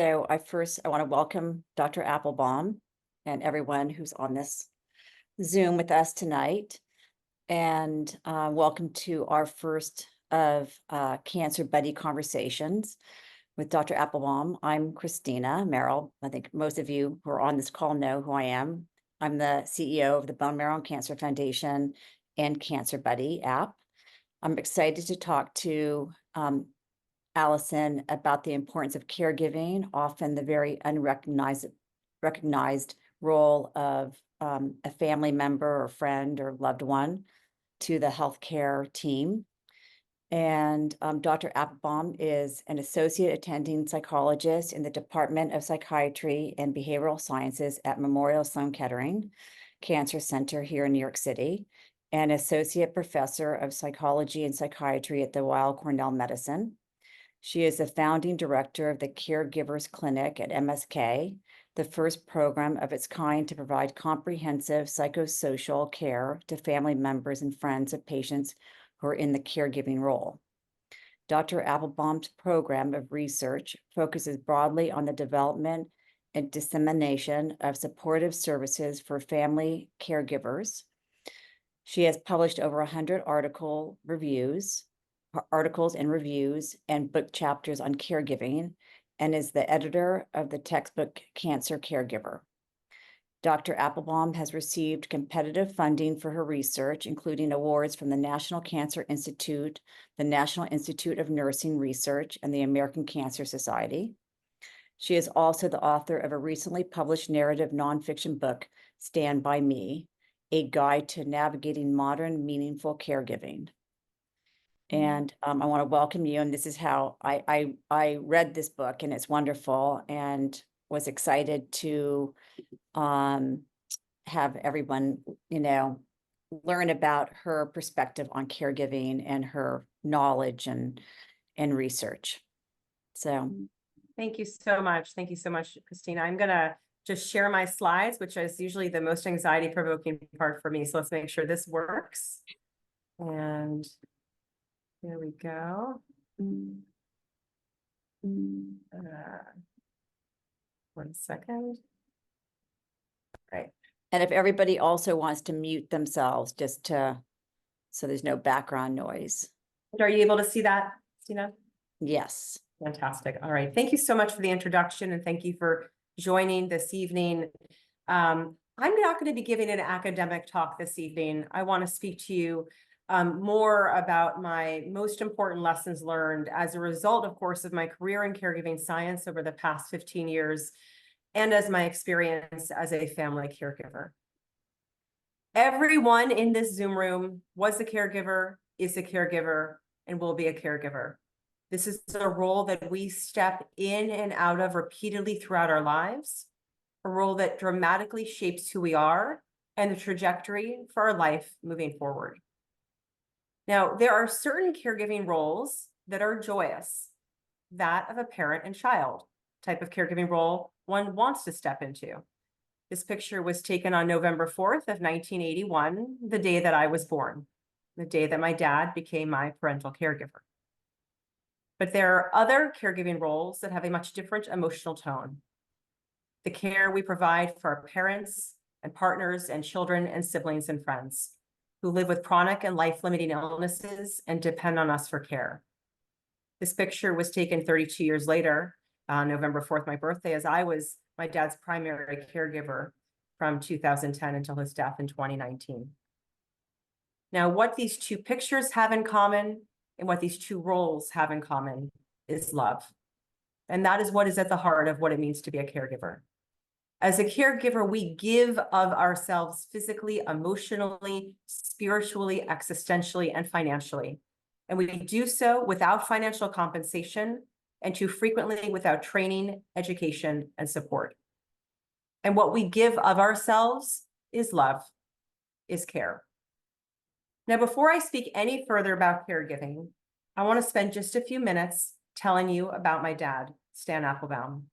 So I want to welcome Dr. Applebaum and everyone who's on this Zoom with us tonight. And welcome to our first of CancerBuddy Conversations with Dr. Applebaum. I'm Christina Merrill. I think most of you who are on this call know who I am. I'm the CEO of the Bone Marrow and Cancer Foundation and CancerBuddy app. I'm excited to talk to Allison about the importance of caregiving, often the very recognized role of a family member or friend or loved one to the healthcare team. And Dr. Applebaum is an associate attending psychologist in the Department of Psychiatry and Behavioral Sciences at Memorial Sloan Kettering Cancer Center here in New York City, and associate professor of psychology and psychiatry at the Weill Cornell Medicine. She is the founding director of the Caregivers Clinic at MSK, the first program of its kind to provide comprehensive psychosocial care to family members and friends of patients who are in the caregiving role. Dr. Applebaum's program of research focuses broadly on the development and dissemination of supportive services for family caregivers. She has published over 100 articles and reviews and book chapters on caregiving, and is the editor of the textbook Cancer Caregiver. Dr. Applebaum has received competitive funding for her research, including awards from the National Cancer Institute, the National Institute of Nursing Research, and the American Cancer Society. She is also the author of a recently published narrative nonfiction book, Stand By Me, a guide to navigating modern, meaningful caregiving. And I want to welcome you. And this is how I read this book, and it's wonderful, and was excited to have everyone, learn about her perspective on caregiving and her knowledge and research. So thank you so much. Thank you so much, Christina. I'm gonna just share my slides, which is usually the most anxiety-provoking part for me. So let's make sure this works. And there we go. One second. Right. And if everybody also wants to mute themselves, so there's no background noise. Are you able to see that, Christina? Yes. Fantastic. All right. Thank you so much for the introduction, and thank you for joining this evening. I'm not going to be giving an academic talk this evening. I want to speak to you more about my most important lessons learned as a result, of course, of my career in caregiving science over the past 15 years, and as my experience as a family caregiver. Everyone in this Zoom room was a caregiver, is a caregiver, and will be a caregiver. This is a role that we step in and out of repeatedly throughout our lives, a role that dramatically shapes who we are and the trajectory for our life moving forward. Now, there are certain caregiving roles that are joyous, that of a parent and child type of caregiving role one wants to step into. This picture was taken on November 4th of 1981, the day that I was born, the day that my dad became my parental caregiver. But there are other caregiving roles that have a much different emotional tone. The care we provide for our parents and partners and children and siblings and friends who live with chronic and life-limiting illnesses and depend on us for care. This picture was taken 32 years later, November 4th, my birthday, as I was my dad's primary caregiver from 2010 until his death in 2019. Now, what these two pictures have in common and what these two roles have in common is love. And that is what is at the heart of what it means to be a caregiver. As a caregiver, we give of ourselves physically, emotionally, spiritually, existentially, and financially. And we do so without financial compensation, and too frequently without training, education, and support. And what we give of ourselves is love, is care. Now, before I speak any further about caregiving, I want to spend just a few minutes telling you about my dad, Stan Applebaum.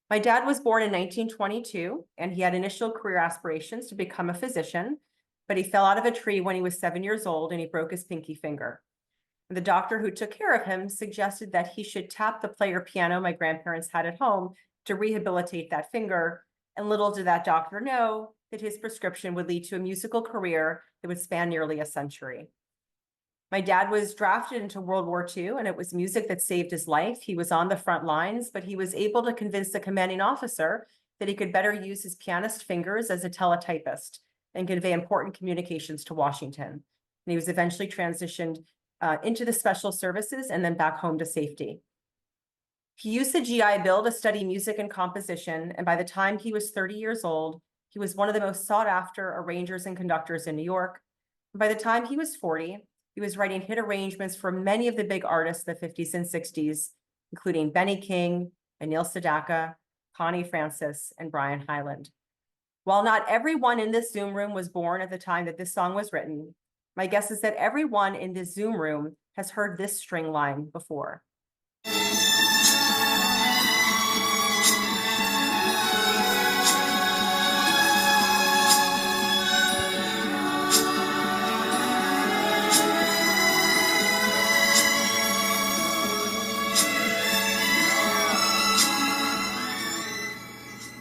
My dad was born in 1922, and he had initial career aspirations to become a physician, but he fell out of a tree when he was 7 years old and he broke his pinky finger. The doctor who took care of him suggested that he should tap the player piano my grandparents had at home to rehabilitate that finger, and little did that doctor know that his prescription would lead to a musical career that would span nearly a century. My dad was drafted into World War II, and it was music that saved his life. He was on the front lines, but he was able to convince the commanding officer that he could better use his pianist fingers as a teletypist and convey important communications to Washington. And he was eventually transitioned into the special services and then back home to safety. He used the GI Bill to study music and composition, and by the time he was 30 years old, he was one of the most sought after arrangers and conductors in New York. And by the time he was 40, he was writing hit arrangements for many of the big artists of the 50s and 60s, including Benny King, Anil Sedaka, Connie Francis, and Brian Hyland. While not everyone in this Zoom room was born at the time that this song was written, my guess is that everyone in this Zoom room has heard this string line before.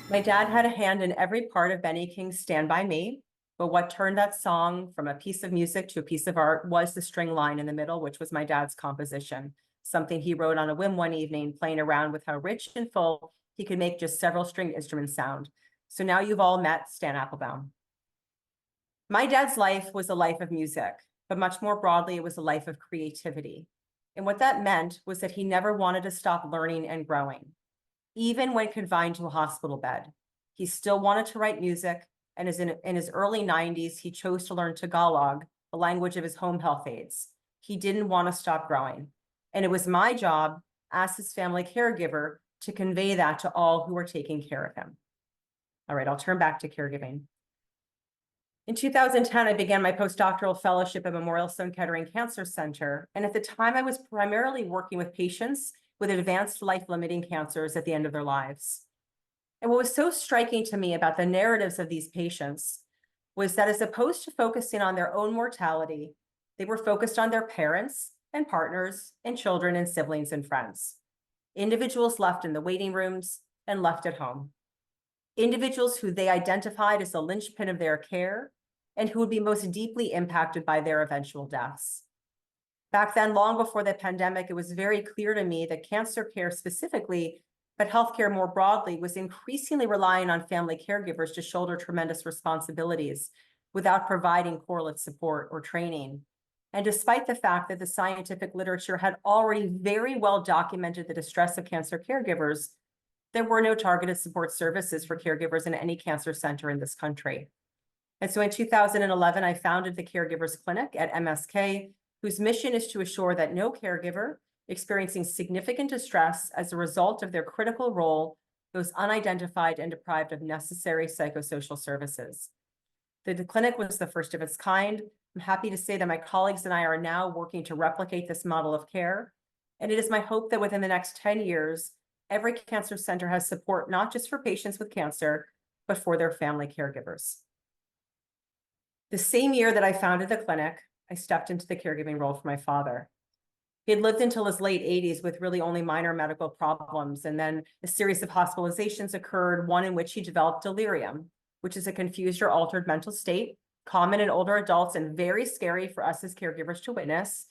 My dad had a hand in every part of Benny King's Stand By Me, but what turned that song from a piece of music to a piece of art was the string line in the middle, which was my dad's composition, something he wrote on a whim one evening, playing around with how rich and full he could make just several stringed instruments sound. So now you've all met Stan Applebaum. My dad's life was a life of music, but much more broadly, it was a life of creativity. And what that meant was that he never wanted to stop learning and growing. Even when confined to a hospital bed, he still wanted to write music, and in his early 90s, he chose to learn Tagalog, the language of his home health aides. He didn't want to stop growing. And it was my job, as his family caregiver, to convey that to all who were taking care of him. All right, I'll turn back to caregiving. In 2010, I began my postdoctoral fellowship at Memorial Sloan Kettering Cancer Center. And at the time, I was primarily working with patients with advanced life-limiting cancers at the end of their lives. And what was so striking to me about the narratives of these patients was that as opposed to focusing on their own mortality, they were focused on their parents and partners and children and siblings and friends. Individuals left in the waiting rooms and left at home. Individuals who they identified as the linchpin of their care and who would be most deeply impacted by their eventual deaths. Back then, long before the pandemic, it was very clear to me that cancer care specifically, but healthcare more broadly, was increasingly relying on family caregivers to shoulder tremendous responsibilities without providing correlate support or training. And despite the fact that the scientific literature had already very well documented the distress of cancer caregivers, there were no targeted support services for caregivers in any cancer center in this country. And so in 2011, I founded the Caregivers Clinic at MSK, whose mission is to assure that no caregiver experiencing significant distress as a result of their critical role goes unidentified and deprived of necessary psychosocial services. The clinic was the first of its kind. I'm happy to say that my colleagues and I are now working to replicate this model of care. And it is my hope that within the next 10 years, every cancer center has support not just for patients with cancer, but for their family caregivers. The same year that I founded the clinic, I stepped into the caregiving role for my father. He had lived until his late 80s with really only minor medical problems, and then a series of hospitalizations occurred, one in which he developed delirium, which is a confused or altered mental state, common in older adults and very scary for us as caregivers to witness.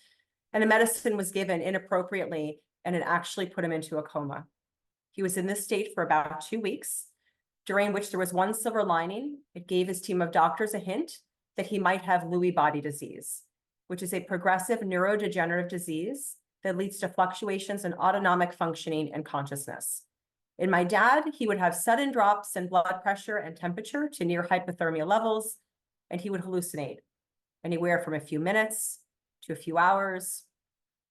And a medicine was given inappropriately, and it actually put him into a coma. He was in this state for about 2 weeks, during which there was one silver lining. It gave his team of doctors a hint that he might have Lewy body disease, which is a progressive neurodegenerative disease that leads to fluctuations in autonomic functioning and consciousness. In my dad, he would have sudden drops in blood pressure and temperature to near hypothermia levels, and he would hallucinate anywhere from a few minutes to a few hours,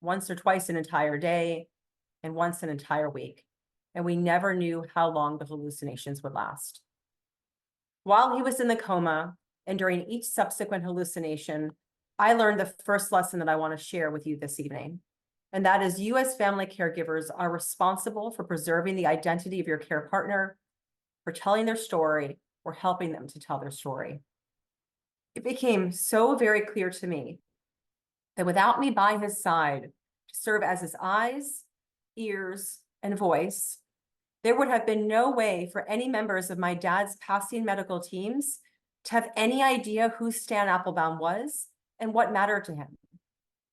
once or twice an entire day, and once an entire week. And we never knew how long the hallucinations would last. While he was in the coma, and during each subsequent hallucination, I learned the first lesson that I want to share with you this evening. And that is, you as family caregivers are responsible for preserving the identity of your care partner, for telling their story, or helping them to tell their story. It became so very clear to me that without me by his side to serve as his eyes, ears, and voice, there would have been no way for any members of my dad's passing medical teams to have any idea who Stan Applebaum was and what mattered to him.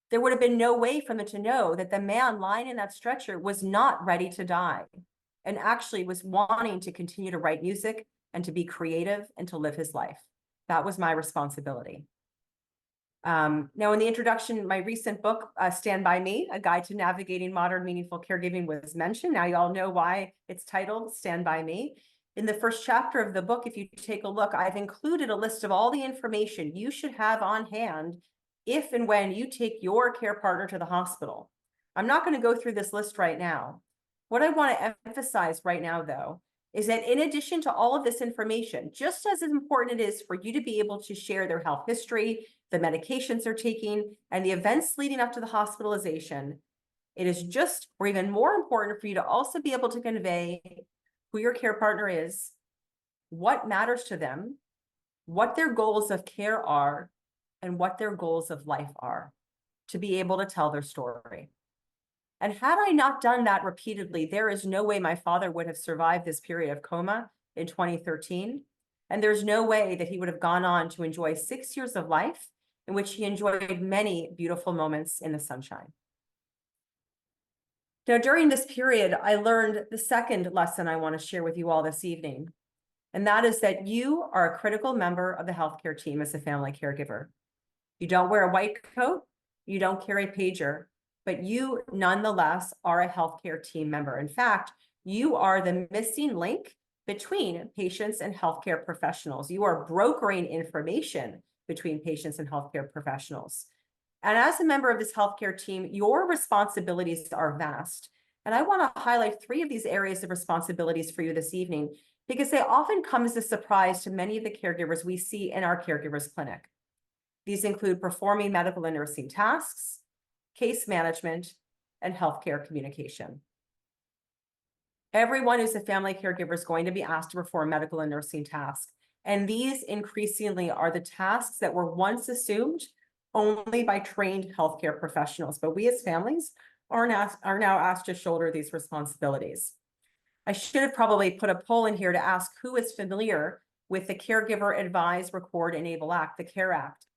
There would have been no way for them to know that the man lying in that stretcher was not ready to die and actually was wanting to continue to write music and to be creative and to live his life. That was my responsibility. Now, in the introduction, my recent book, Stand By Me, A Guide to Navigating Modern Meaningful Caregiving, was mentioned. Now you all know why it's titled Stand By Me. In the first chapter of the book, if you take a look, I've included a list of all the information you should have on hand if and when you take your care partner to the hospital. I'm not going to go through this list right now. What I want to emphasize right now, though, is that in addition to all of this information, just as important it is for you to be able to share their health history, the medications they're taking, and the events leading up to the hospitalization, it is just, or even more important for you to also be able to convey who your care partner is, what matters to them, what their goals of care are, and what their goals of life are, to be able to tell their story. And had I not done that repeatedly, there is no way my father would have survived this period of coma in 2013. And there's no way that he would have gone on to enjoy 6 years of life in which he enjoyed many beautiful moments in the sunshine. Now, during this period, I learned the second lesson I want to share with you all this evening. And that is that you are a critical member of the healthcare team as a family caregiver. You don't wear a white coat, you don't carry a pager, but you nonetheless are a healthcare team member. In fact, you are the missing link between patients and healthcare professionals. You are brokering information between patients and healthcare professionals. And as a member of this healthcare team, your responsibilities are vast. And I want to highlight 3 of these areas of responsibilities for you this evening, because they often come as a surprise to many of the caregivers we see in our caregivers clinic. These include performing medical and nursing tasks, case management, and healthcare communication. Everyone who's a family caregiver is going to be asked to perform medical and nursing tasks. And these increasingly are the tasks that were once assumed only by trained healthcare professionals. But we as families are now asked to shoulder these responsibilities. I should have probably put a poll in here to ask who is familiar with the Caregiver Advise, Record, Enable Act, the CARE Act.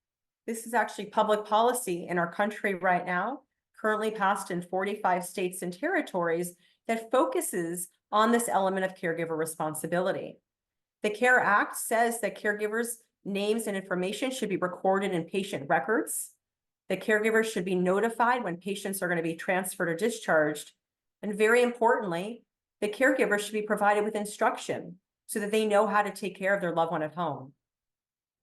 This is actually public policy in our country right now, currently passed in 45 states and territories, that focuses on this element of caregiver responsibility. The CARE Act says that caregivers' names and information should be recorded in patient records. The caregivers should be notified when patients are going to be transferred or discharged. And very importantly, the caregiver should be provided with instruction so that they know how to take care of their loved one at home.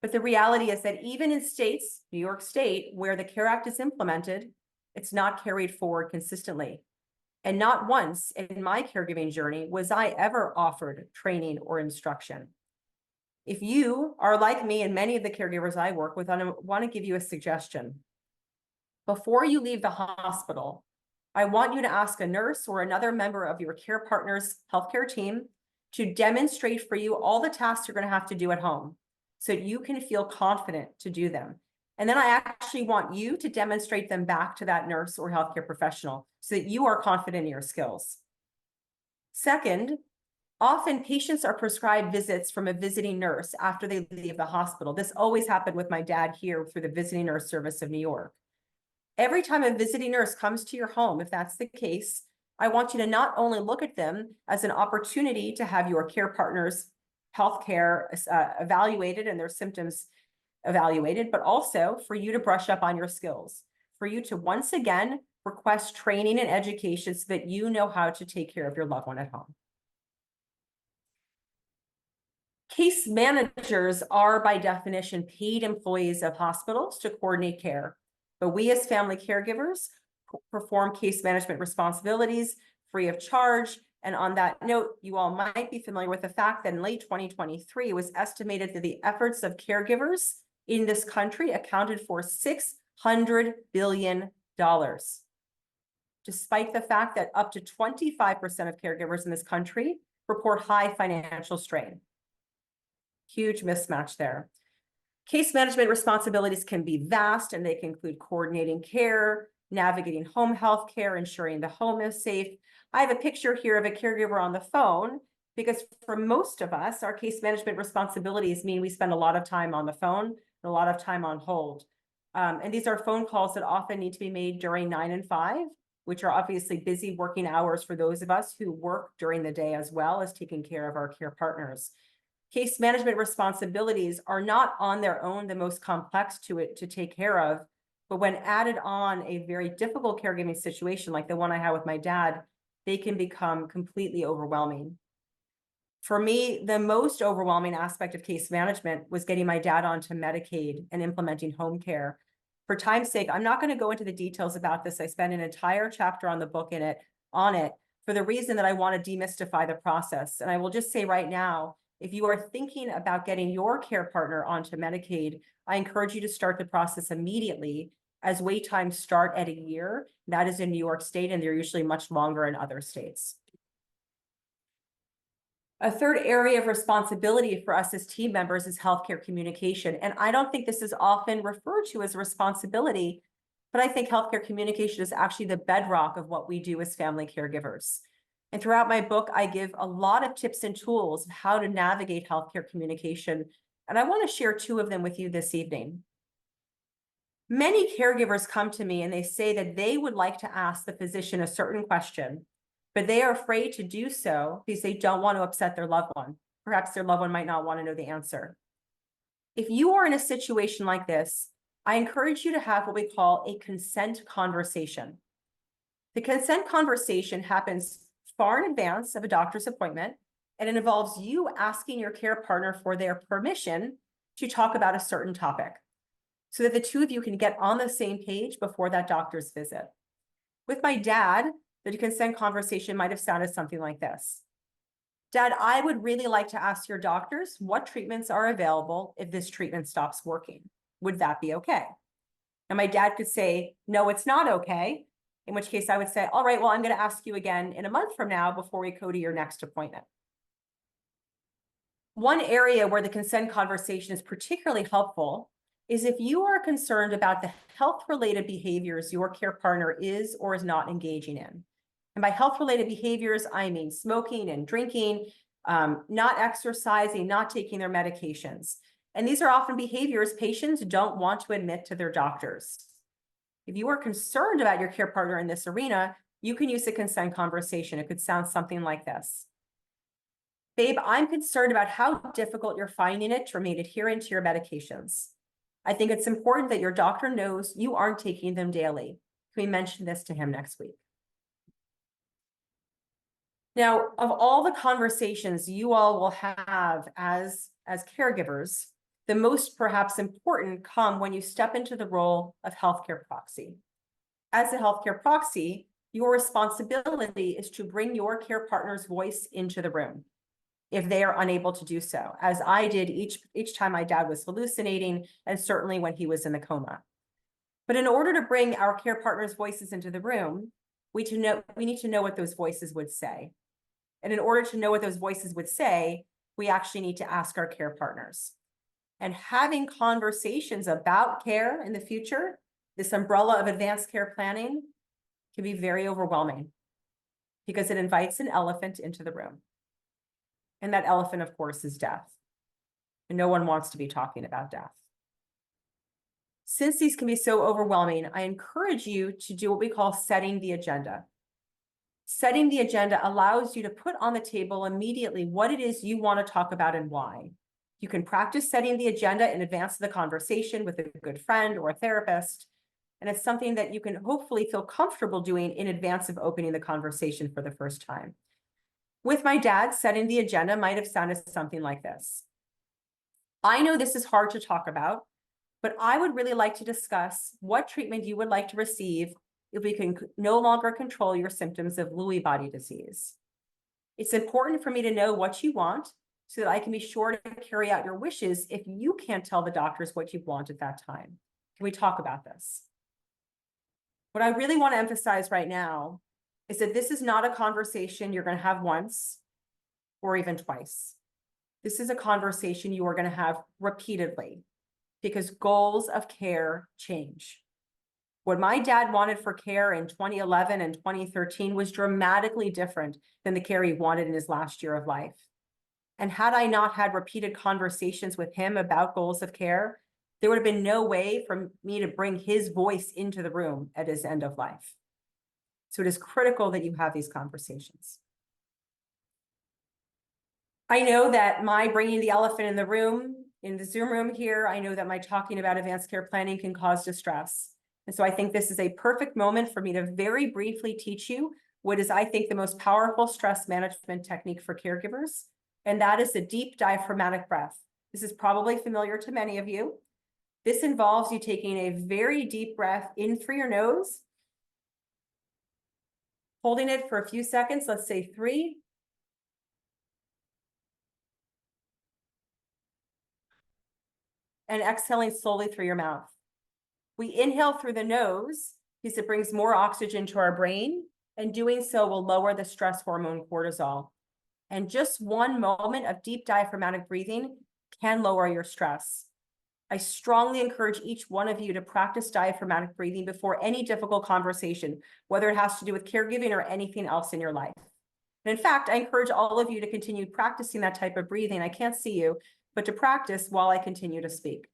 But the reality is that even in states, New York State, where the CARE Act is implemented, it's not carried forward consistently. And not once in my caregiving journey was I ever offered training or instruction. If you are like me and many of the caregivers I work with, I want to give you a suggestion. Before you leave the hospital, I want you to ask a nurse or another member of your care partner's healthcare team to demonstrate for you all the tasks you're going to have to do at home so that you can feel confident to do them. And then I actually want you to demonstrate them back to that nurse or healthcare professional so that you are confident in your skills. Second, often patients are prescribed visits from a visiting nurse after they leave the hospital. This always happened with my dad here through the Visiting Nurse Service of New York. Every time a visiting nurse comes to your home, if that's the case, I want you to not only look at them as an opportunity to have your care partner's healthcare evaluated and their symptoms evaluated, but also for you to brush up on your skills, for you to once again request training and education so that you know how to take care of your loved one at home. Case managers are by definition paid employees of hospitals to coordinate care, but we as family caregivers perform case management responsibilities free of charge. And on that note, you all might be familiar with the fact that in late 2023, it was estimated that the efforts of caregivers in this country accounted for $600 billion, despite the fact that up to 25% of caregivers in this country report high financial strain. Huge mismatch there. Case management responsibilities can be vast, and they can include coordinating care, navigating home health care, ensuring the home is safe. I have a picture here of a caregiver on the phone because for most of us, our case management responsibilities mean we spend a lot of time on the phone and a lot of time on hold. And these are phone calls that often need to be made during 9 and 5, which are obviously busy working hours for those of us who work during the day as well as taking care of our care partners. Case management responsibilities are not on their own the most complex to take care of, but when added on a very difficult caregiving situation like the one I had with my dad, they can become completely overwhelming. For me, the most overwhelming aspect of case management was getting my dad onto Medicaid and implementing home care. For time's sake, I'm not going to go into the details about this. I spent an entire chapter on the book on it for the reason that I want to demystify the process. And I will just say right now, if you are thinking about getting your care partner onto Medicaid, I encourage you to start the process immediately, as wait times start at a year. That is in New York State, and they're usually much longer in other states. A third area of responsibility for us as team members is healthcare communication. And I don't think this is often referred to as a responsibility, but I think healthcare communication is actually the bedrock of what we do as family caregivers. And throughout my book, I give a lot of tips and tools of how to navigate healthcare communication. And I want to share 2 of them with you this evening. Many caregivers come to me and they say that they would like to ask the physician a certain question, but they are afraid to do so because they don't want to upset their loved one. Perhaps their loved one might not want to know the answer. If you are in a situation like this, I encourage you to have what we call a consent conversation. The consent conversation happens far in advance of a doctor's appointment, and it involves you asking your care partner for their permission to talk about a certain topic so that the 2 of you can get on the same page before that doctor's visit. With my dad, the consent conversation might have sounded something like this. Dad, I would really like to ask your doctors what treatments are available if this treatment stops working. Would that be okay? And my dad could say, no, it's not okay. In which case I would say, all right, well, I'm going to ask you again in a month from now before we go to your next appointment. One area where the consent conversation is particularly helpful is if you are concerned about the health-related behaviors your care partner is or is not engaging in. And by health-related behaviors, I mean smoking and drinking, not exercising, not taking their medications. And these are often behaviors patients don't want to admit to their doctors. If you are concerned about your care partner in this arena, you can use a consent conversation. It could sound something like this. Babe, I'm concerned about how difficult you're finding it to remain adherent to your medications. I think it's important that your doctor knows you aren't taking them daily. Can we mention this to him next week? Now, of all the conversations you all will have as caregivers, the most perhaps important come when you step into the role of healthcare proxy. As a healthcare proxy, your responsibility is to bring your care partner's voice into the room if they are unable to do so, as I did each time my dad was hallucinating, and certainly when he was in the coma. But in order to bring our care partners' voices into the room, we need to know what those voices would say. And in order to know what those voices would say, we actually need to ask our care partners. And having conversations about care in the future, this umbrella of advanced care planning, can be very overwhelming because it invites an elephant into the room. And that elephant, of course, is death. And no one wants to be talking about death. Since these can be so overwhelming, I encourage you to do what we call setting the agenda. Setting the agenda allows you to put on the table immediately what it is you want to talk about and why. You can practice setting the agenda in advance of the conversation with a good friend or a therapist. And it's something that you can hopefully feel comfortable doing in advance of opening the conversation for the first time. With my dad, setting the agenda might have sounded something like this. I know this is hard to talk about, but I would really like to discuss what treatment you would like to receive if we can no longer control your symptoms of Lewy body disease. It's important for me to know what you want so that I can be sure to carry out your wishes if you can't tell the doctors what you want at that time. Can we talk about this? What I really want to emphasize right now is that this is not a conversation you're going to have once or even twice. This is a conversation you are going to have repeatedly. because goals of care change. What my dad wanted for care in 2011 and 2013 was dramatically different than the care he wanted in his last year of life. And had I not had repeated conversations with him about goals of care, there would have been no way for me to bring his voice into the room at his end of life. So it is critical that you have these conversations. I know that my bringing the elephant in the room, in the Zoom room here, I know that my talking about advanced care planning can cause distress. And so I think this is a perfect moment for me to very briefly teach you what is, I think, the most powerful stress management technique for caregivers, and that is the deep diaphragmatic breath. This is probably familiar to many of you. This involves you taking a very deep breath in through your nose, holding it for a few seconds, let's say 3, and exhaling slowly through your mouth. We inhale through the nose because it brings more oxygen to our brain, and doing so will lower the stress hormone cortisol. And just one moment of deep diaphragmatic breathing can lower your stress. I strongly encourage each one of you to practice diaphragmatic breathing before any difficult conversation, whether it has to do with caregiving or anything else in your life. And in fact, I encourage all of you to continue practicing that type of breathing. I can't see you, but to practice while I continue to speak.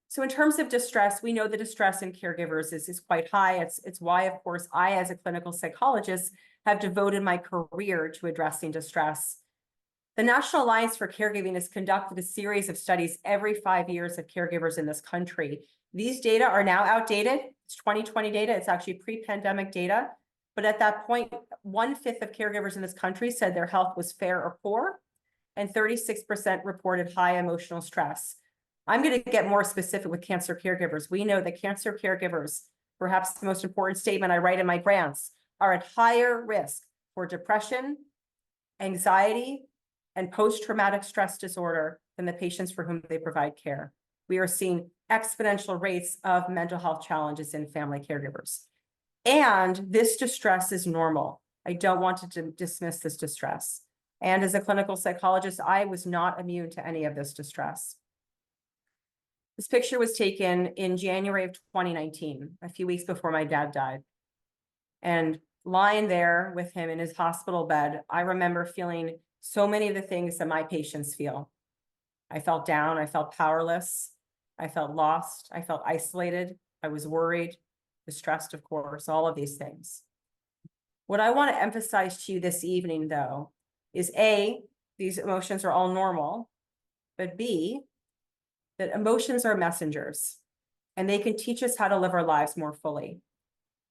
So in terms of distress, we know the distress in caregivers is quite high. It's why, of course, I, as a clinical psychologist, have devoted my career to addressing distress. The National Alliance for Caregiving has conducted a series of studies every 5 years of caregivers in this country. These data are now outdated. It's 2020 data. It's actually pre-pandemic data. But at that point, 1/5 of caregivers in this country said their health was fair or poor, and 36% reported high emotional stress. I'm going to get more specific with cancer caregivers. We know that cancer caregivers, perhaps the most important statement I write in my grants, are at higher risk for depression, anxiety, and post-traumatic stress disorder than the patients for whom they provide care. We are seeing exponential rates of mental health challenges in family caregivers. And this distress is normal. I don't want to dismiss this distress. And as a clinical psychologist, I was not immune to any of this distress. This picture was taken in January of 2019, a few weeks before my dad died. And lying there with him in his hospital bed, I remember feeling so many of the things that my patients feel. I felt down, I felt powerless, I felt lost, I felt isolated, I was worried, distressed, of course, all of these things. What I want to emphasize to you this evening, though, is A, these emotions are all normal, but B, that emotions are messengers, and they can teach us how to live our lives more fully.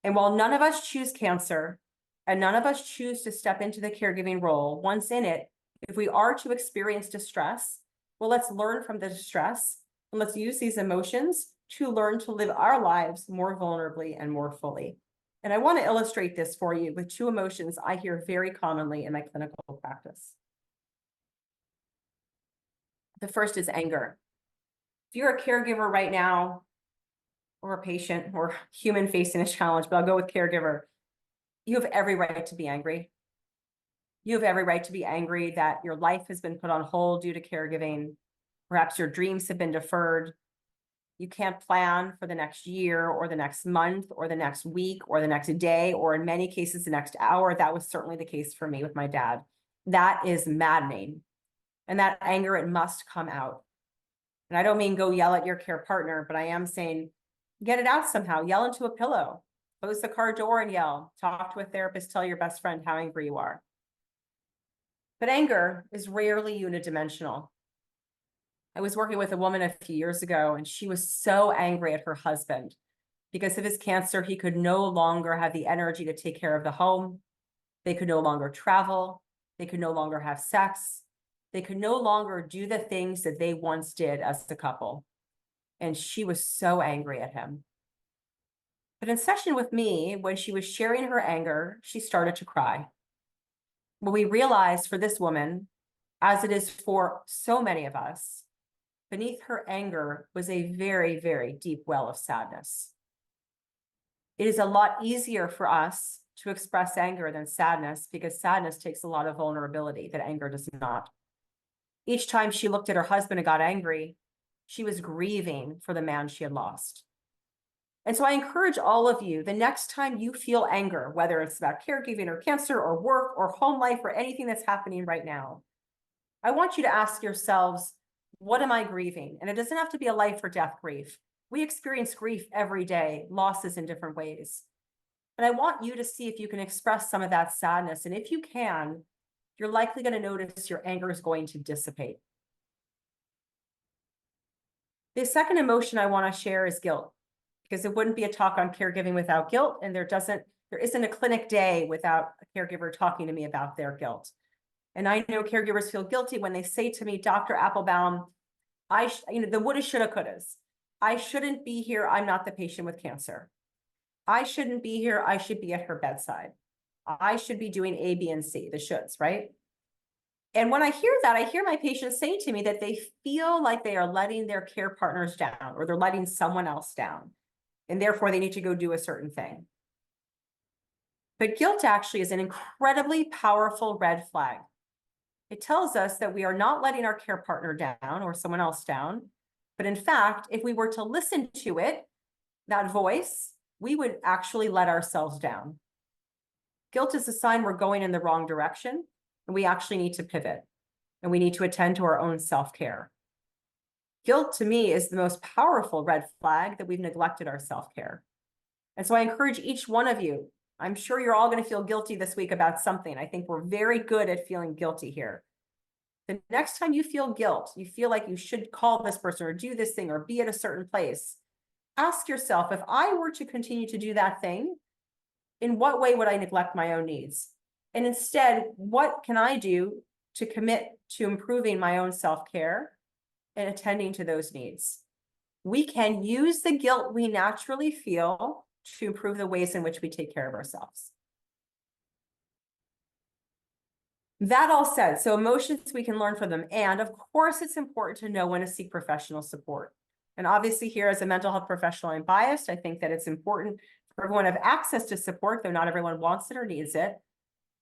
And while none of us choose cancer, and none of us choose to step into the caregiving role, once in it, if we are to experience distress, well, let's learn from the distress, and let's use these emotions to learn to live our lives more vulnerably and more fully. And I want to illustrate this for you with 2 emotions I hear very commonly in my clinical practice. The first is anger. If you're a caregiver right now, or a patient, or human facing a challenge, but I'll go with caregiver, you have every right to be angry. You have every right to be angry that your life has been put on hold due to caregiving. Perhaps your dreams have been deferred. You can't plan for the next year or the next month or the next week or the next day, or in many cases, the next hour. That was certainly the case for me with my dad. That is maddening. And that anger, it must come out. And I don't mean go yell at your care partner, but I am saying, get it out somehow. Yell into a pillow, close the car door and yell, talk to a therapist, tell your best friend how angry you are. But anger is rarely unidimensional. I was working with a woman a few years ago, and she was so angry at her husband because of his cancer. He could no longer have the energy to take care of the home. They could no longer travel. They could no longer have sex. They could no longer do the things that they once did as a couple. And she was so angry at him. But in session with me, when she was sharing her anger, she started to cry. What we realized for this woman, as it is for so many of us, beneath her anger was a very, very deep well of sadness. It is a lot easier for us to express anger than sadness, because sadness takes a lot of vulnerability that anger does not. Each time she looked at her husband and got angry, She was grieving for the man she had lost. And so I encourage all of you, the next time you feel anger, whether it's about caregiving or cancer or work or home life or anything that's happening right now, I want you to ask yourselves, what am I grieving? And it doesn't have to be a life or death grief. We experience grief every day, losses in different ways. And I want you to see if you can express some of that sadness. And if you can, you're likely going to notice your anger is going to dissipate. The second emotion I want to share is guilt, because it wouldn't be a talk on caregiving without guilt. And there isn't a clinic day without a caregiver talking to me about their guilt. And I know caregivers feel guilty when they say to me, Dr. Applebaum, the woulda, shoulda, couldas. I shouldn't be here. I'm not the patient with cancer. I shouldn't be here. I should be at her bedside. I should be doing A, B, and C, the shoulds, right? And when I hear that, I hear my patients say to me that they feel like they are letting their care partners down, or they're letting someone else down, and therefore they need to go do a certain thing. But guilt actually is an incredibly powerful red flag. It tells us that we are not letting our care partner down or someone else down. But in fact, if we were to listen to it, that voice, we would actually let ourselves down. Guilt is a sign we're going in the wrong direction, and we actually need to pivot, and we need to attend to our own self-care. Guilt, to me, is the most powerful red flag that we've neglected our self-care. And so I encourage each one of you, I'm sure you're all going to feel guilty this week about something. I think we're very good at feeling guilty here. The next time you feel guilt, you feel like you should call this person or do this thing or be at a certain place, ask yourself, if I were to continue to do that thing, in what way would I neglect my own needs? And instead, what can I do to commit to improving my own self-care and attending to those needs? We can use the guilt we naturally feel to improve the ways in which we take care of ourselves. That all said, so emotions, we can learn from them. And of course, it's important to know when to seek professional support. And obviously here as a mental health professional, I'm biased. I think that it's important for everyone to have access to support, though not everyone wants it or needs it.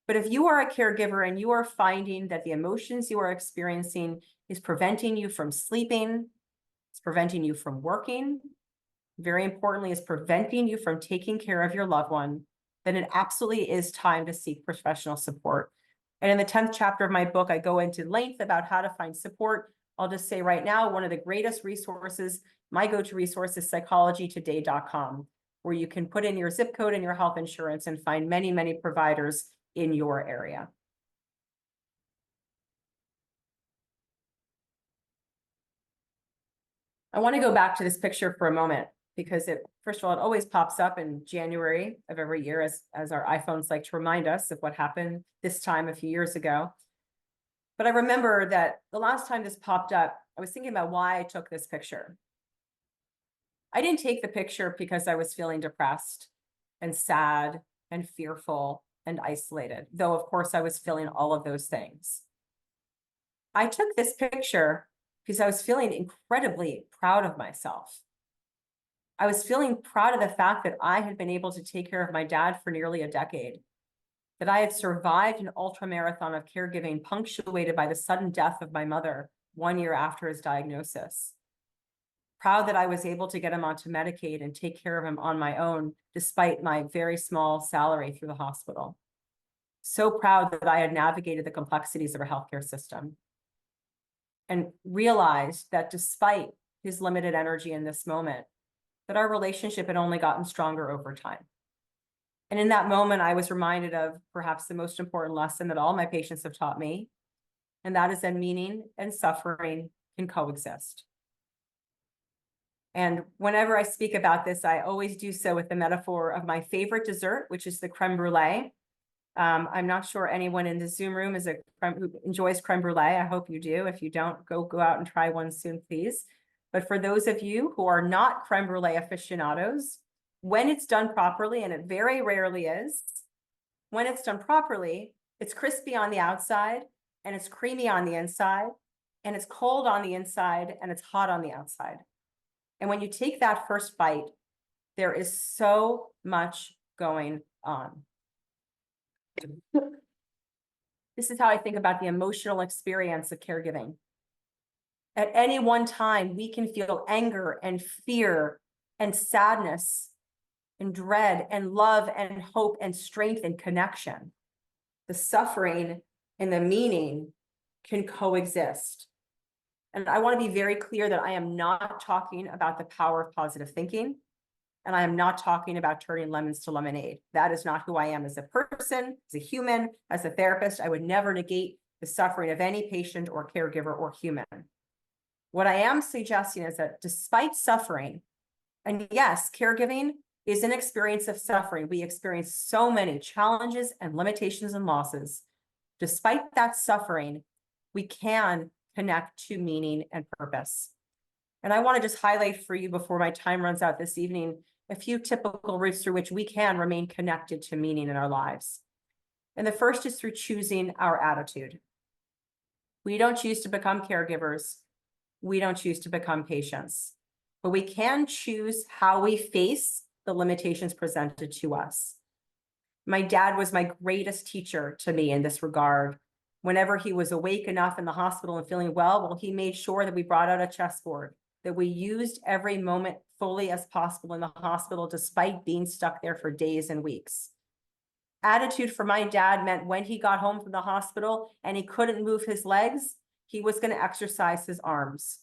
But if you are a caregiver and you are finding that the emotions you are experiencing is preventing you from sleeping, it's preventing you from working, very importantly, is preventing you from taking care of your loved one, then it absolutely is time to seek professional support. And in the 10th chapter of my book, I go into length about how to find support. I'll just say right now, one of the greatest resources, my go-to resource is psychologytoday.com, where you can put in your zip code and your health insurance and find many, many providers in your area. I want to go back to this picture for a moment, because first of all, it always pops up in January of every year as our iPhones like to remind us of what happened this time a few years ago. But I remember that the last time this popped up, I was thinking about why I took this picture. I didn't take the picture because I was feeling depressed and sad and fearful and isolated, though of course I was feeling all of those things. I took this picture because I was feeling incredibly proud of myself. I was feeling proud of the fact that I had been able to take care of my dad for nearly a decade, that I had survived an ultramarathon of caregiving punctuated by the sudden death of my mother 1 year after his diagnosis. Proud that I was able to get him onto Medicaid and take care of him on my own, despite my very small salary through the hospital. So proud that I had navigated the complexities of our healthcare system, and realized that despite his limited energy in this moment, that our relationship had only gotten stronger over time. And in that moment, I was reminded of perhaps the most important lesson that all my patients have taught me, and that is that meaning and suffering can coexist. And whenever I speak about this, I always do so with the metaphor of my favorite dessert, which is the creme brulee. I'm not sure anyone in the Zoom room who enjoys creme brulee. I hope you do. If you don't, go out and try one soon, please. But for those of you who are not creme brulee aficionados, when it's done properly, and it very rarely is, when it's done properly, it's crispy on the outside and it's creamy on the inside, and it's cold on the inside and it's hot on the outside. And when you take that first bite, there is so much going on. This is how I think about the emotional experience of caregiving. At any one time, we can feel anger and fear and sadness and dread and love and hope and strength and connection. The suffering and the meaning can coexist. And I want to be very clear that I am not talking about the power of positive thinking. And I am not talking about turning lemons to lemonade. That is not who I am as a person, as a human, as a therapist. I would never negate the suffering of any patient or caregiver or human. What I am suggesting is that despite suffering, and yes, caregiving is an experience of suffering. We experience so many challenges and limitations and losses. Despite that suffering, we can connect to meaning and purpose. And I want to just highlight for you before my time runs out this evening, a few typical routes through which we can remain connected to meaning in our lives. And the first is through choosing our attitude. We don't choose to become caregivers. We don't choose to become patients, but we can choose how we face the limitations presented to us. My dad was my greatest teacher to me in this regard. Whenever he was awake enough in the hospital and feeling well, he made sure that we brought out a chessboard, that we used every moment fully as possible in the hospital, despite being stuck there for days and weeks. Attitude for my dad meant when he got home from the hospital and he couldn't move his legs, he was going to exercise his arms.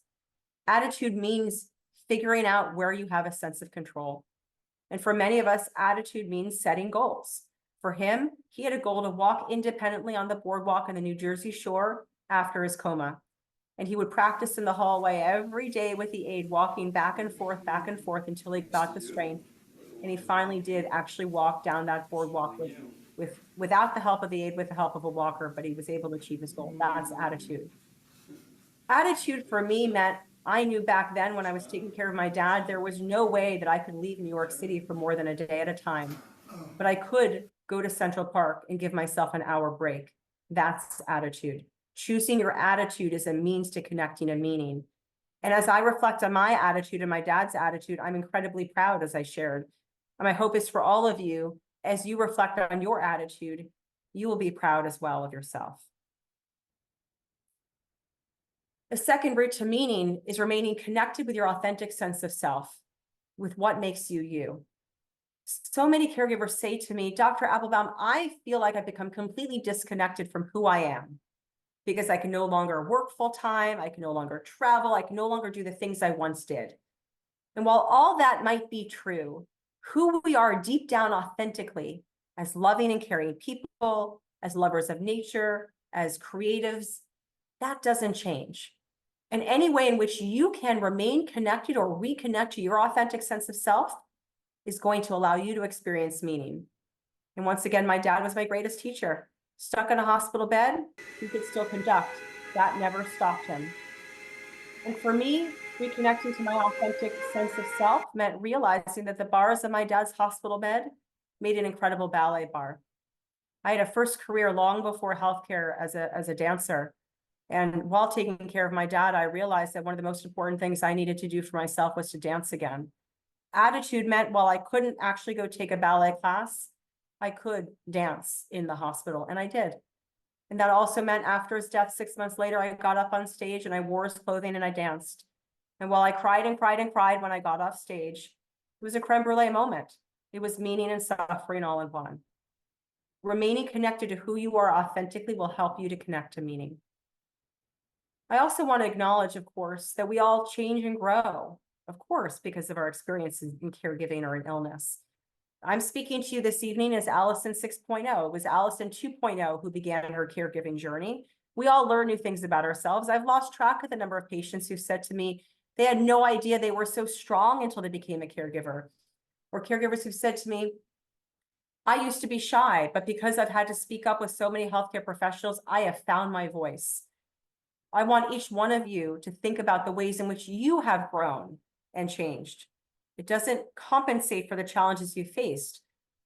Attitude means figuring out where you have a sense of control. And for many of us, attitude means setting goals. For him, he had a goal to walk independently on the boardwalk on the New Jersey shore after his coma. And he would practice in the hallway every day with the aide, walking back and forth until he got the strength. And he finally did actually walk down that boardwalk without the help of the aide, with the help of a walker, but he was able to achieve his goal. That's attitude. Attitude for me meant I knew back then when I was taking care of my dad, there was no way that I could leave New York City for more than a day at a time. But I could go to Central Park and give myself an hour break. That's attitude. Choosing your attitude is a means to connecting a meaning. And as I reflect on my attitude and my dad's attitude, I'm incredibly proud, as I shared. And my hope is for all of you, as you reflect on your attitude, you will be proud as well of yourself. The second route to meaning is remaining connected with your authentic sense of self, with what makes you you. So many caregivers say to me, Dr. Applebaum, I feel like I've become completely disconnected from who I am because I can no longer work full time, I can no longer travel, I can no longer do the things I once did. And while all that might be true, who we are deep down authentically as loving and caring people, as lovers of nature, as creatives, that doesn't change. And any way in which you can remain connected or reconnect to your authentic sense of self is going to allow you to experience meaning. And once again, my dad was my greatest teacher. Stuck in a hospital bed, he could still conduct. That never stopped him. And for me, reconnecting to my authentic sense of self meant realizing that the bars of my dad's hospital bed made an incredible ballet bar. I had a first career long before healthcare as a dancer. And while taking care of my dad, I realized that one of the most important things I needed to do for myself was to dance again. Attitude meant while I couldn't actually go take a ballet class, I could dance in the hospital, and I did. And that also meant after his death, 6 months later, I got up on stage and I wore his clothing and I danced. And while I cried and cried and cried when I got off stage, it was a creme brulee moment. It was meaning and suffering all in one. Remaining connected to who you are authentically will help you to connect to meaning. I also want to acknowledge, of course, that we all change and grow, of course, because of our experiences in caregiving or in illness. I'm speaking to you this evening as Allison 6.0. It was Allison 2.0 who began her caregiving journey. We all learn new things about ourselves. I've lost track of the number of patients who said to me they had no idea they were so strong until they became a caregiver, or caregivers who said to me, I used to be shy, but because I've had to speak up with so many healthcare professionals, I have found my voice. I want each one of you to think about the ways in which you have grown and changed. It doesn't compensate for the challenges you faced,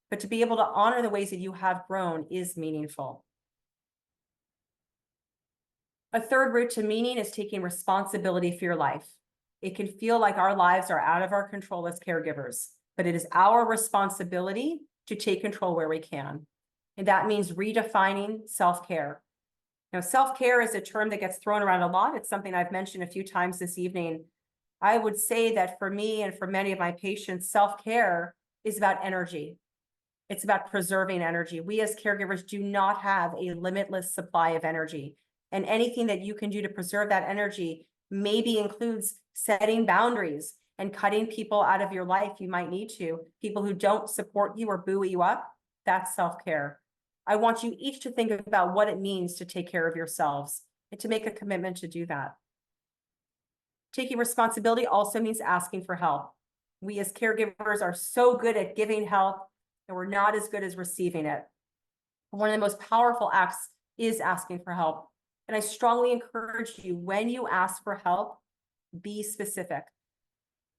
but to be able to honor the ways that you have grown is meaningful. A third route to meaning is taking responsibility for your life. It can feel like our lives are out of our control as caregivers, but it is our responsibility to take control where we can. And that means redefining self-care. Now, self-care is a term that gets thrown around a lot. It's something I've mentioned a few times this evening. I would say that for me and for many of my patients, self-care is about energy. It's about preserving energy. We as caregivers do not have a limitless supply of energy. And anything that you can do to preserve that energy maybe includes setting boundaries and cutting people out of your life you might need to, people who don't support you or buoy you up. That's self-care. I want you each to think about what it means to take care of yourselves and to make a commitment to do that. Taking responsibility also means asking for help. We as caregivers are so good at giving help, and we're not as good as receiving it. One of the most powerful acts is asking for help. And I strongly encourage you, when you ask for help, be specific.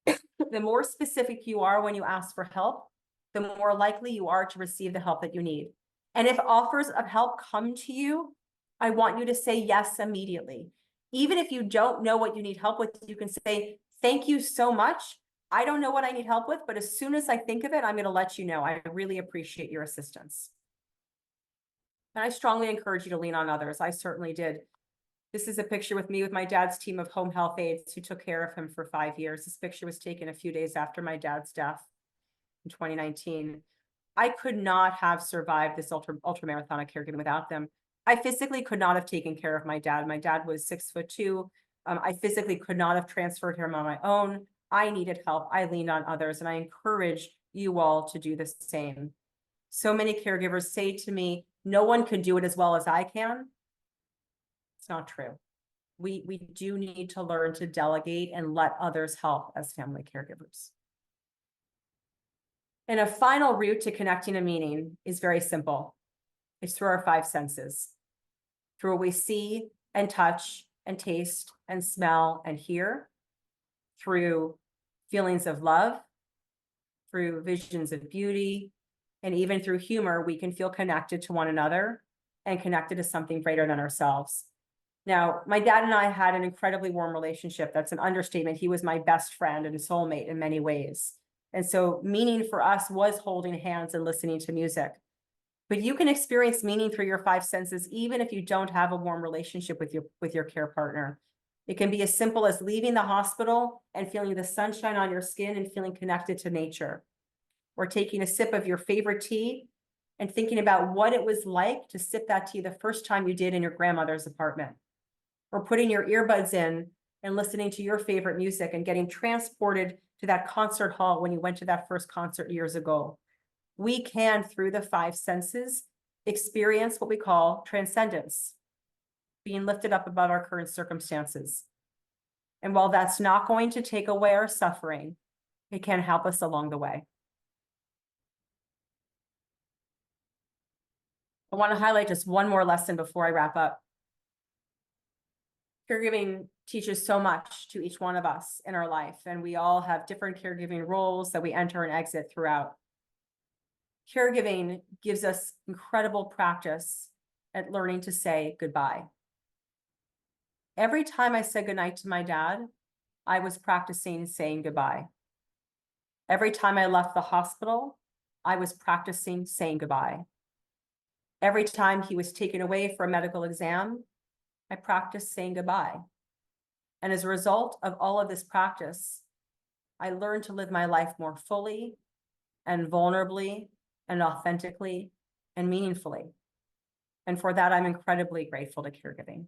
The more specific you are when you ask for help, the more likely you are to receive the help that you need. And if offers of help come to you, I want you to say yes immediately. Even if you don't know what you need help with, you can say, thank you so much. I don't know what I need help with, but as soon as I think of it, I'm going to let you know. I really appreciate your assistance. And I strongly encourage you to lean on others. I certainly did. This is a picture with me with my dad's team of home health aides who took care of him for 5 years. This picture was taken a few days after my dad's death in 2019. I could not have survived this ultra marathon of caregiving without them. I physically could not have taken care of my dad. My dad was 6'2". I physically could not have transferred him on my own. I needed help. I leaned on others, and I encourage you all to do the same. So many caregivers say to me, no one can do it as well as I can. It's not true. We do need to learn to delegate and let others help as family caregivers. And a final route to connecting a meaning is very simple. It's through our 5 senses, through what we see and touch and taste and smell and hear, through feelings of love, through visions of beauty, and even through humor, we can feel connected to one another and connected to something greater than ourselves. Now, my dad and I had an incredibly warm relationship. That's an understatement. He was my best friend and soulmate in many ways. And so meaning for us was holding hands and listening to music. But you can experience meaning through your 5 senses, even if you don't have a warm relationship with your care partner. It can be as simple as leaving the hospital and feeling the sunshine on your skin and feeling connected to nature, or taking a sip of your favorite tea and thinking about what it was like to sip that tea the first time you did in your grandmother's apartment, or putting your earbuds in and listening to your favorite music and getting transported to that concert hall when you went to that first concert years ago. We can, through the 5 senses, experience what we call transcendence, being lifted up above our current circumstances. And while that's not going to take away our suffering, it can help us along the way. I want to highlight just one more lesson before I wrap up. Caregiving teaches so much to each one of us in our life, and we all have different caregiving roles that we enter and exit throughout. Caregiving gives us incredible practice at learning to say goodbye. Every time I said goodnight to my dad, I was practicing saying goodbye. Every time I left the hospital, I was practicing saying goodbye. Every time he was taken away for a medical exam, I practiced saying goodbye. And as a result of all of this practice, I learned to live my life more fully and vulnerably and authentically and meaningfully. And for that, I'm incredibly grateful to caregiving.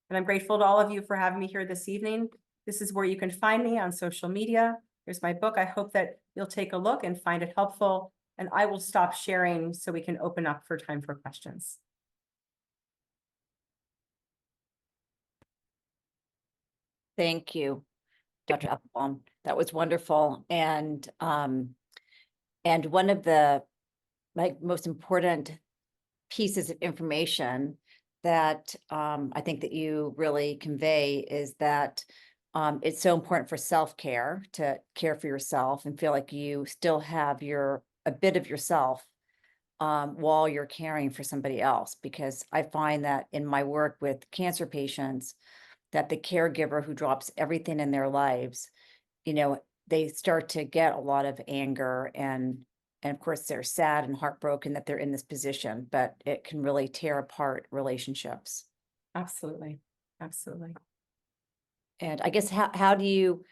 And I'm grateful to all of you for having me here this evening. This is where you can find me on social media. Here's my book. I hope that you'll take a look and find it helpful. And I will stop sharing so we can open up for time for questions. Thank you, Dr. Applebaum. That was wonderful. And one of the most important pieces of information that I think that you really convey is that it's so important for self-care, to care for yourself and feel like you still have a bit of yourself while you're caring for somebody else. Because I find that in my work with cancer patients, that the caregiver who drops everything in their lives, they start to get a lot of anger, and of course they're sad and heartbroken that they're in this position, but it can really tear apart relationships. Absolutely. Absolutely. And I guess how do you,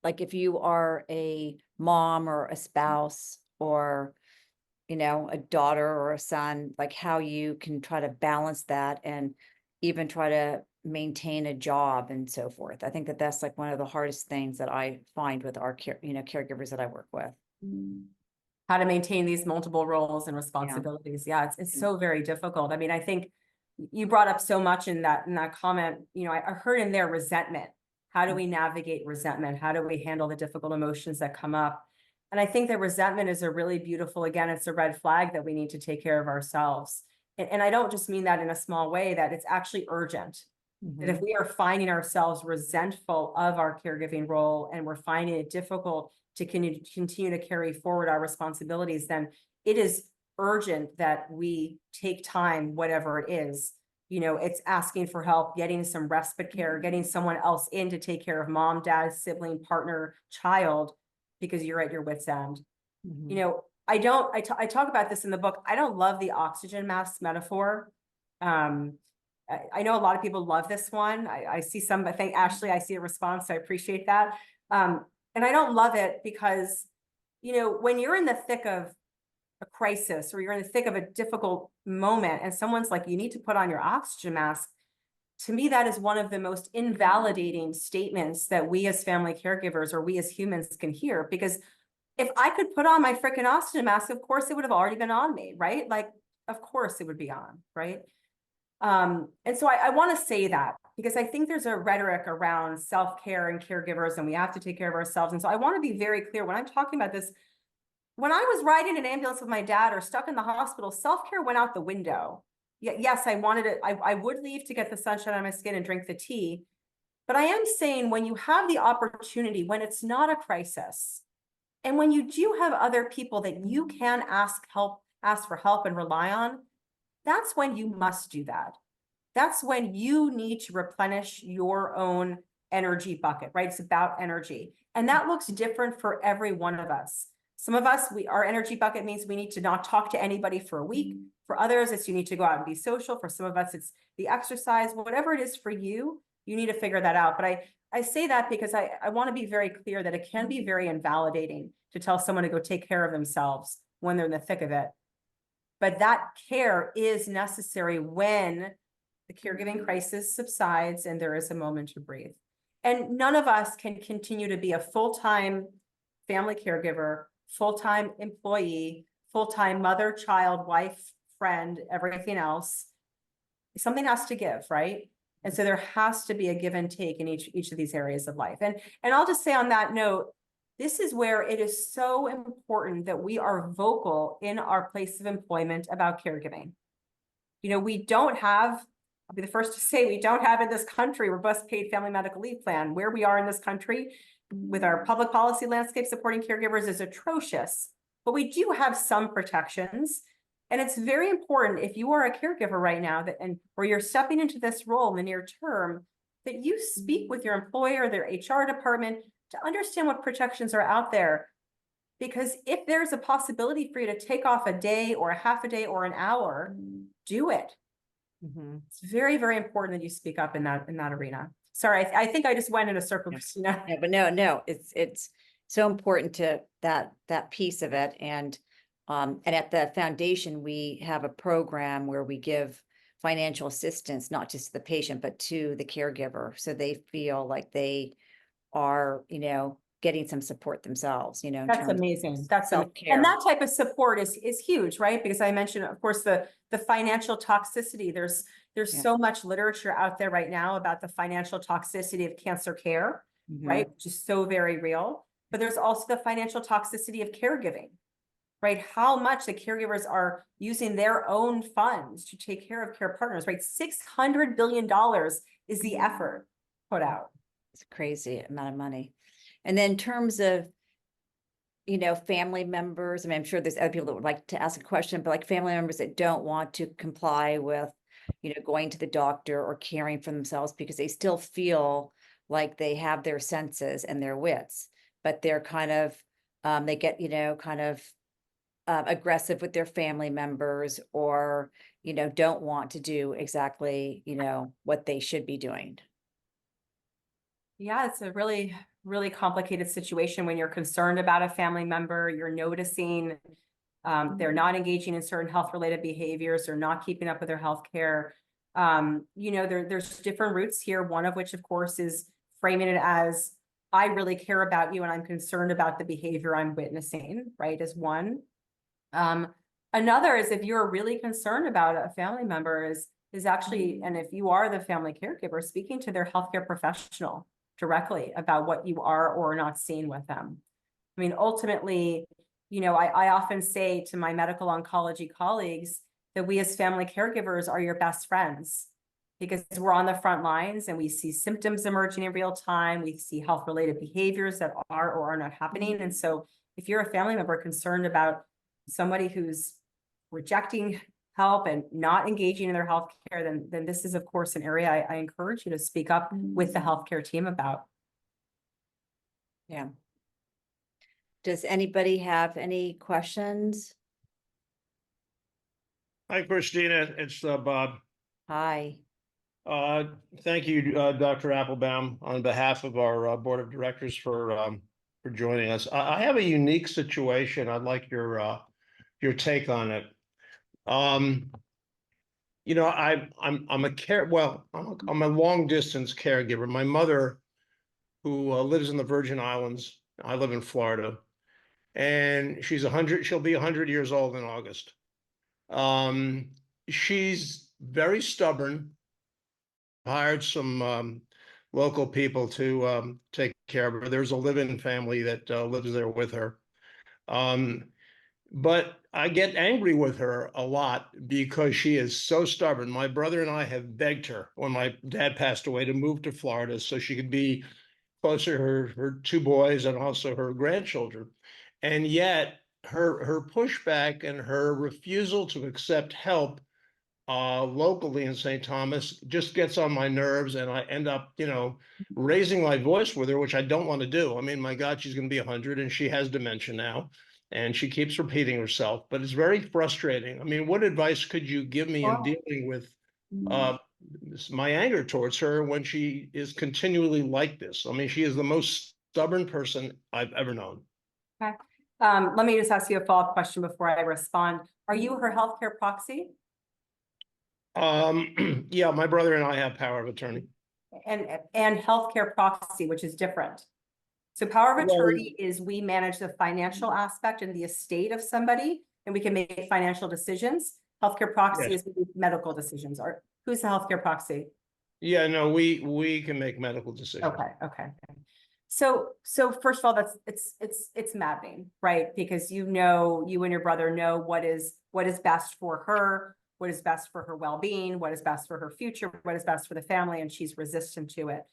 like, if you are a mom or a spouse or, a daughter or a son, like how you can try to balance that and even try to maintain a job and so forth. I think that that's like one of the hardest things that I find with our caregivers that I work with. How to maintain these multiple roles and Yeah. responsibilities. Yeah, it's Yeah. so very difficult. I mean, I think you brought up so much in that comment. I heard in there resentment. How do we navigate resentment? How do we handle the difficult emotions that come up? And I think that resentment is a really beautiful, again, it's a red flag that we need to take care of ourselves. And I don't just mean that in a small way, that it's actually urgent. That if Mhm. we are finding ourselves resentful of our caregiving role and we're finding it difficult to continue to carry forward our responsibilities, then it is urgent that we take time, whatever it is. It's asking for help, getting some respite care, getting someone else in to take care of mom, dad, sibling, partner, child, because you're at your wit's end. Mhm. I don't, I talk about this in the book. I don't love the oxygen mask metaphor. Um, I know a lot of people love this one. I see some, I think, Ashley, I see a response. So I appreciate that. And I don't love it because, when you're in the thick of a crisis or you're in the thick of a difficult moment and someone's like, you need to put on your oxygen mask, to me, that is one of the most invalidating statements that we as family caregivers or we as humans can hear. Because if I could put on my freaking oxygen mask, of course it would have already been on me, right? Like, of course it would be on, right? And so I want to say that because I think there's a rhetoric around self-care and caregivers, and we have to take care of ourselves. And so I want to be very clear when I'm talking about this. When I was riding an ambulance with my dad or stuck in the hospital, self-care went out the window. Yes, I wanted it. I would leave to get the sunshine on my skin and drink the tea. But I am saying when you have the opportunity, when it's not a crisis, and when you do have other people that you can ask for help and rely on, that's when you must do that. That's when you need to replenish your own energy bucket, right? It's about energy. And that looks different for every one of us. Some of us, our energy bucket means we need to not talk to anybody for a week. For others, it's you need to go out and be social. For some of us, it's the exercise. Whatever it is for you, you need to figure that out. But I say that because I want to be very clear that it can be very invalidating to tell someone to go take care of themselves when they're in the thick of it. But that care is necessary when the caregiving crisis subsides and there is a moment to breathe. And none of us can continue to be a full-time family caregiver, full-time employee, full-time mother, child, wife, friend, everything else. Something has to give, right? And so there has to be a give and take in each of these areas of life. And I'll just say on that note, this is where it is so important that we are vocal in our place of employment about caregiving. We don't have, I'll be the first to say, we don't have in this country robust paid family medical leave plan. Where we are in this country with our public policy landscape supporting caregivers is atrocious, but we do have some protections. And it's very important if you are a caregiver right now or you're stepping into this role in the near term, that you speak with your employer, their HR department to understand what protections are out there. Because if there's a possibility for you to take off a day or a half a day or an hour, do it. Mhm. It's very, very important that you speak up in that arena. Sorry, I think I just went in a circle, Yeah. Christina. Yeah, but no, it's so important to that piece of it. And at the foundation, we have a program where we give financial assistance, not just to the patient, but to the caregiver. So they feel like they are, getting some support themselves, in That's terms amazing. of That's amazing. self-care. And that type of support is huge, right? Because I mentioned, of course, the financial toxicity. There's Yeah. so much literature out there right now about the financial toxicity of cancer care, Mhm. right? Which is so very real. But there's also the financial toxicity of caregiving, right? How much the caregivers are using their own funds to take care of care partners, right? $600 billion is the effort put out. It's a crazy amount of money. And then in terms of, family members, I mean, I'm sure there's other people that would like to ask a question, but like family members that don't want to comply with, going to the doctor or caring for themselves because they still feel like they have their senses and their wits, but they're kind of, they get, kind of aggressive with their family members, or, don't want to do exactly, what they should be doing. Yeah, it's a really, really complicated situation when you're concerned about a family member, you're noticing they're not engaging in certain health-related behaviors, they're not keeping up with their health care. There's different routes here, one of which, of course, is framing it as, I really care about you and I'm concerned about the behavior I'm witnessing, right, is one. Another is if you're really concerned about a family member is actually, and if you are the family caregiver, speaking to their healthcare professional directly about what you are or are not seeing with them. I mean, ultimately, I often say to my medical oncology colleagues that we as family caregivers are your best friends, because we're on the front lines and we see symptoms emerging in real time. We see health-related behaviors that are or are not happening. And so if you're a family member concerned about somebody who's rejecting help and not engaging in their healthcare, then this is, of course, an area I encourage you to speak up with the healthcare team about. Yeah. Does anybody have any questions? Hi, Christina. It's Bob. Hi. Thank you, Dr. Applebaum, on behalf of our board of directors for joining us. I have a unique situation. I'd like your take on it. I'm a long distance caregiver. My mother, who lives in the Virgin Islands, I live in Florida, and she's 100. She'll be 100 years old in August. She's very stubborn. Hired some local people to take care of her. There's a live-in family that lives there with her. But I get angry with her a lot because she is so stubborn. My brother and I have begged her when my dad passed away to move to Florida so she could be closer to her two boys and also her grandchildren. And yet her pushback and her refusal to accept help locally in St. Thomas just gets on my nerves, and I end up, raising my voice with her, which I don't want to do. I mean, my God, she's going to be 100 and she has dementia now, and she keeps repeating herself, but it's very frustrating. I mean, what advice could you give me in dealing with my anger towards her when she is continually like this? I mean, she is the most stubborn person I've ever known. Okay. Let me just ask you a follow-up question before I respond. Are you her healthcare proxy? Yeah, my brother and I have power of attorney. And healthcare proxy, which is different. So power of attorney is we manage the financial aspect and the estate of somebody, and we can make financial decisions. Healthcare proxy Yes. is medical decisions. Or who's the healthcare proxy? Yeah, no, we can make medical decisions. Okay. So first of all, it's maddening, right? Because you and your brother know what is best for her, what is best for her well-being, what is best for her future, what is best for the family, and she's resistant to it.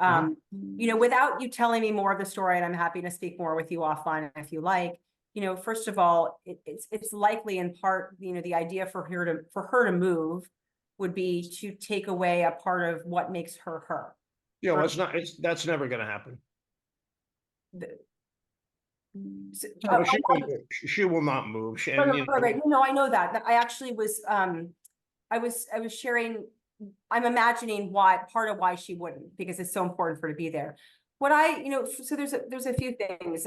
Without you telling me more of the story, and I'm happy to speak more with you offline if you like, first of all, it's likely in part, the idea for her to move would be to take away a part of what makes her her. Yeah, well, that's never going to happen. No, she will not move. Right. No, I know that. I actually was, I was sharing, I'm imagining part of why she wouldn't, because it's so important for her to be there. So there's a few things.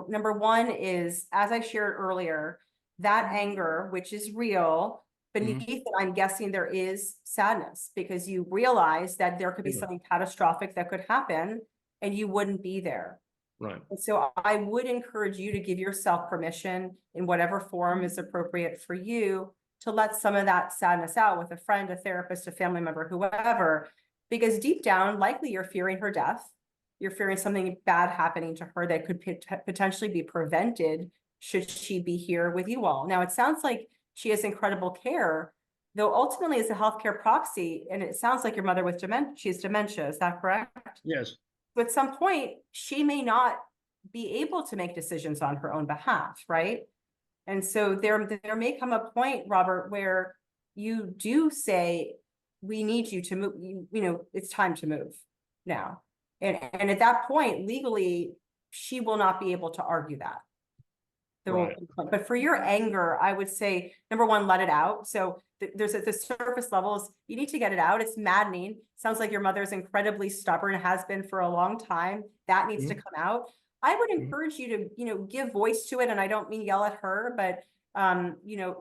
Number one is, as I shared earlier, that anger, which is real, beneath it, I'm guessing there is sadness, because you realize that there could be something catastrophic that could happen and you wouldn't be there. Right. And so I would encourage you to give yourself permission in whatever form is appropriate for you to let some of that sadness out with a friend, a therapist, a family member, whoever, because deep down, likely you're fearing her death. You're fearing something bad happening to her that could potentially be prevented should she be here with you all. Now, it sounds like she has incredible care, though ultimately as a healthcare proxy, and it sounds like your mother with dementia, she has dementia, is that correct? Yes. But at some point, she may not be able to make decisions on her own behalf, right? And so there may come a point, Robert, where you do say, we need you to move, it's time to move now. And at that point, legally, she will not be able to argue that. There will Right. be, but for your anger, I would say, number one, let it out. So there's at the surface levels, you need to get it out. It's maddening. Sounds like your mother is incredibly stubborn, has been for a long time. That needs to come out. I would encourage you to, give voice to it. And I don't mean yell at her, but,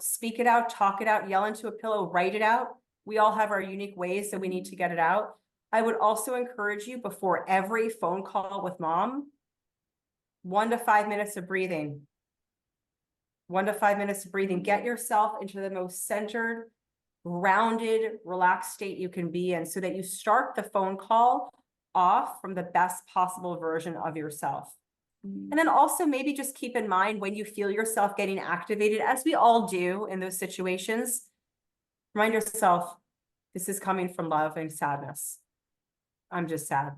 speak it out, talk it out, yell into a pillow, write it out. We all have our unique ways that we need to get it out. I would also encourage you before every phone call with mom, 1 to 5 minutes of breathing. 1 to 5 minutes of breathing. Get yourself into the most centered, grounded, relaxed state you can be in so that you start the phone call off from the best possible version of yourself. And then also maybe just keep in mind when you feel yourself getting activated, as we all do in those situations, remind yourself, this is coming from love and sadness. I'm just sad.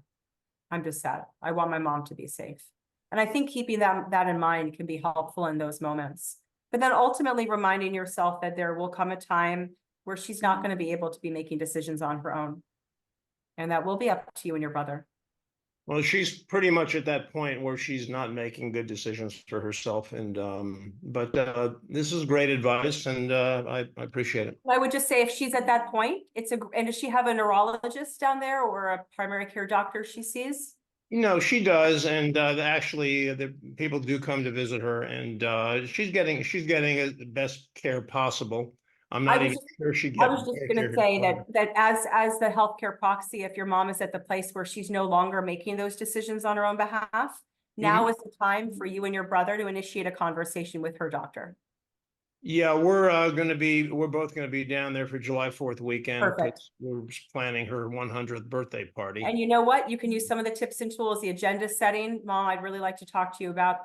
I'm just sad. I want my mom to be safe. And I think keeping that in mind can be helpful in those moments. But then ultimately reminding yourself that there will come a time where she's not going to be able to be making decisions on her own. And that will be up to you and your brother. Well, she's pretty much at that point where she's not making good decisions for herself. And but this is great advice, and I appreciate it. I would just say if she's at that point, and does she have a neurologist down there or a primary care doctor she sees? She does, and actually, the people do come to visit her, and she's getting the best care possible. I'm not even sure she gets. I was just going to say that as the healthcare proxy, if your mom is at the place where she's no longer making those decisions on her own behalf, now is the time for you and your brother to initiate a conversation with her doctor. Yeah, we're both going to be down there for July 4th weekend. Perfect. We're planning her 100th birthday party. And you know what? You can use some of the tips and tools, the agenda setting, Mom, I'd really like to talk to you about,